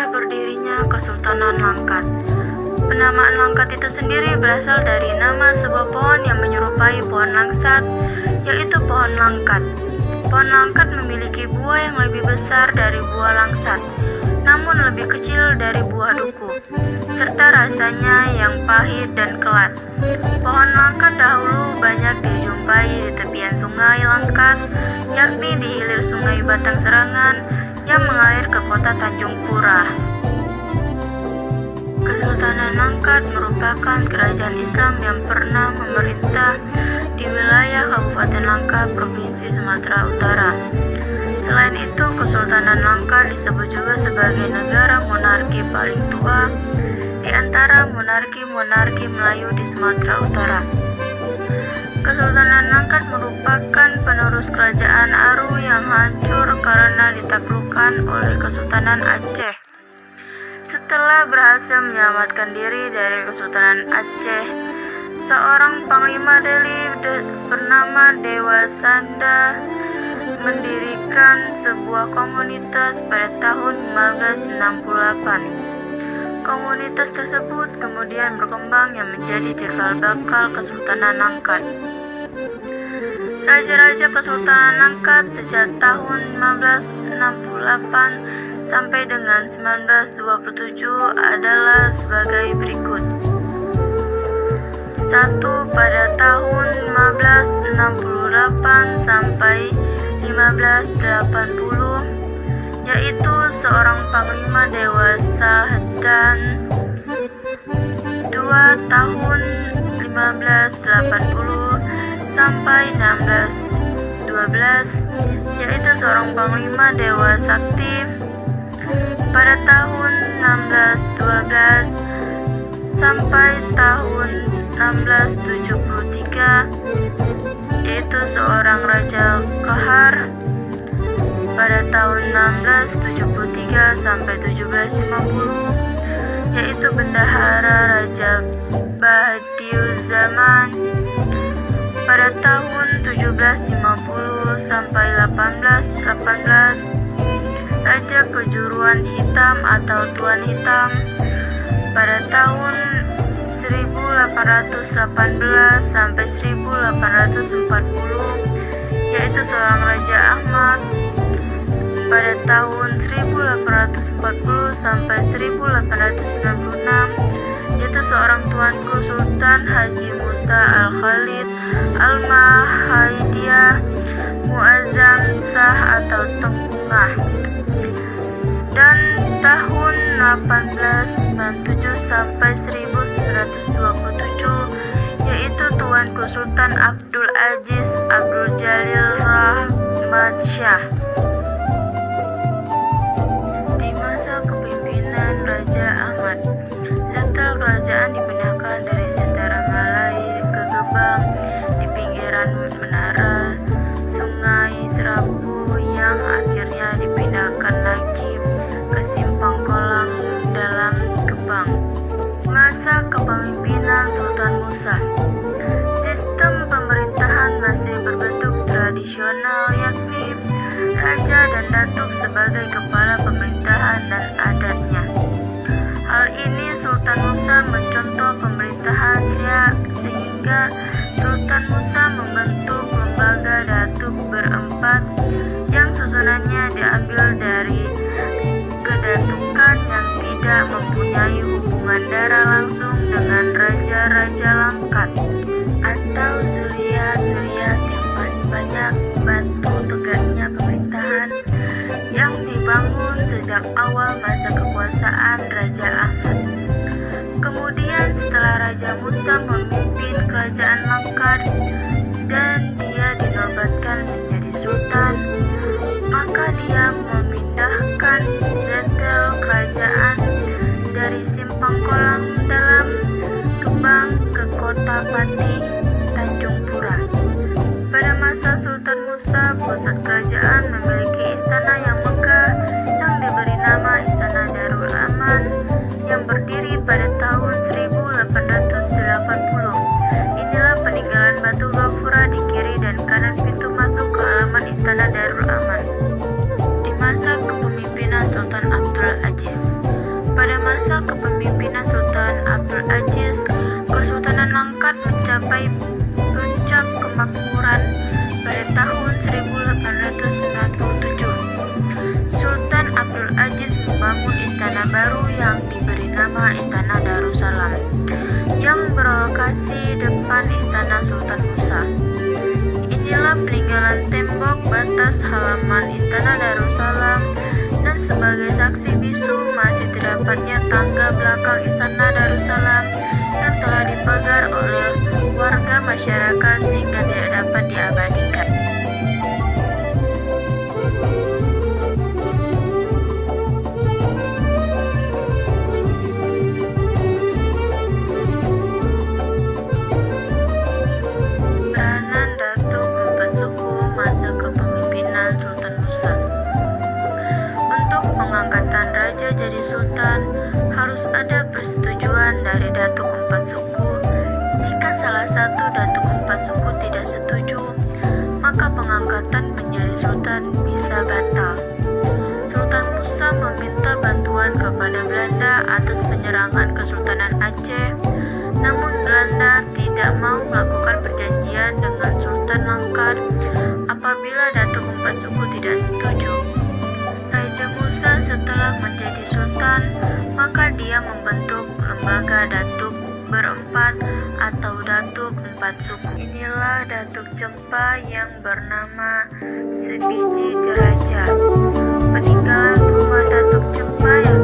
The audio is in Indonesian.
Mulai berdirinya Kesultanan Langkat. Penamaan Langkat itu sendiri berasal dari nama sebuah pohon yang menyerupai pohon langsat, yaitu pohon langkat. Pohon langkat memiliki buah yang lebih besar dari buah langsat, namun lebih kecil dari buah duku, serta rasanya yang pahit dan kelat. Pohon langkat dahulu banyak dijumpai di tepian sungai Langkat, yakni di hilir sungai Batang Serangan yang mengalir ke kota Tanjung Pura. Kesultanan Langkat merupakan kerajaan Islam yang pernah memerintah di wilayah Kabupaten Langkat, Provinsi Sumatera Utara. Selain itu, Kesultanan Langkat disebut juga sebagai negara monarki paling tua di antara monarki-monarki Melayu di Sumatera Utara. Kesultanan Langkat merupakan penerus kerajaan Aru yang hancur karena ditaklukkan oleh Kesultanan Aceh. Setelah berhasil menyelamatkan diri dari Kesultanan Aceh, seorang panglima Delhi bernama Dewa Sanda mendirikan sebuah komunitas pada tahun 1568. Komunitas tersebut kemudian berkembang yang menjadi cikal bakal Kesultanan Langkat. Raja-raja Kesultanan Langkat sejak tahun 1568 sampai dengan 1927 adalah sebagai berikut. 1. Pada tahun 1568 sampai 1580, yaitu seorang panglima dewasa, dan 2. Tahun 1580 sampai 1612, yaitu seorang panglima dewa sakti. Pada tahun 1612 sampai tahun 1673, yaitu seorang raja kahar. Pada tahun 1673 sampai 1750, yaitu bendahara Raja Badiuzzzaman. Pada tahun 1750 sampai 1818, Raja Kejuruan Hitam atau Tuan Hitam. Pada tahun 1818 sampai 1840, yaitu seorang Raja Ahmad. Pada tahun 1840 sampai 1896, yaitu seorang tuanku Sultan Haji Musa Al-Khalid Al-Mahidiyah Muazzam Shah atau Tengah. Dan tahun 1897 sampai 1927, yaitu tuanku Sultan Abdul Aziz Abdul Jalil Rahmat Shah. Di masa kepemimpinan Raja Ahmad, sentral kerajaan dipindahkan dari Sentara Malai ke Gebang di pinggiran menara Sungai Serabu, yang akhirnya dipindahkan lagi ke Simpang Kolang dalam Gebang. Masa kepemimpinan Sultan Musa, sistem pemerintahan masih berbentuk tradisional, yakni raja dan datuk sebagai kepala pemerintahan dan adatnya. Hal ini Sultan Musa mencontoh pemerintahan sehingga Sultan Musa membentuk lembaga datuk berempat yang susunannya diambil dari kedatukan yang tidak mempunyai hubungan darah langsung dengan raja-raja Langkat atau zuriat-zuriat yang paling banyak membantu tegaknya pemerintahan yang dibangun sejak awal masa kekuasaan Raja Ahmad. Kemudian setelah Raja Musa memimpin kerajaan Langkat dan dia dinobatkan menjadi sultan, maka dia memindahkan setel kerajaan dari Simpang Kolang dalam Gebang ke kota Pati Tanjung Pura. Pada masa Sultan Musa, pusat kerajaan memiliki istana yang megah yang diberi nama Istana Darul Aman yang berdiri pada tahun 1880. Inilah peninggalan batu gapura di kiri dan kanan pintu masuk ke halaman Istana Darul Aman di masa kepemimpinan Sultan Abdul Aziz. masa kepemimpinan Sultan Abdul Aziz, Kesultanan Langkat mencapai puncak kemakmuran pada tahun 1897. Sultan Abdul Aziz membangun istana baru yang diberi nama Istana Darussalam, yang berlokasi depan Istana Sultan Musa. Inilah peninggalan tembok batas halaman Istana Darussalam, dan sebagai saksi bisu masih terdapatnya tangga belakang Istana Darussalam yang telah dipagar oleh warga masyarakat sehingga tidak dapat diabadikan. Peranan Datuk Empat Suku masa kepemimpinan Sultan Musa. Untuk pengangkatan raja jadi sultan, harus ada persetujuan dari Datuk Empat Suku. Jika salah satu Datuk Empat Suku tidak setuju, maka pengangkatan menjadi sultan bisa batal. Sultan Musa meminta bantuan kepada Belanda atas penyerangan Kesultanan Aceh, namun Belanda tidak mau melakukan perjanjian dengan Sultan Langkat apabila Datuk Empat Suku tidak setuju. Raja Musa setelah menjadi sultan, maka dia membentuk lembaga Datuk berempat atau Datuk Empat Suku. Inilah Datuk Cempa yang bernama Sebiji Derajat. Peninggalan rumah Datuk Cempa yang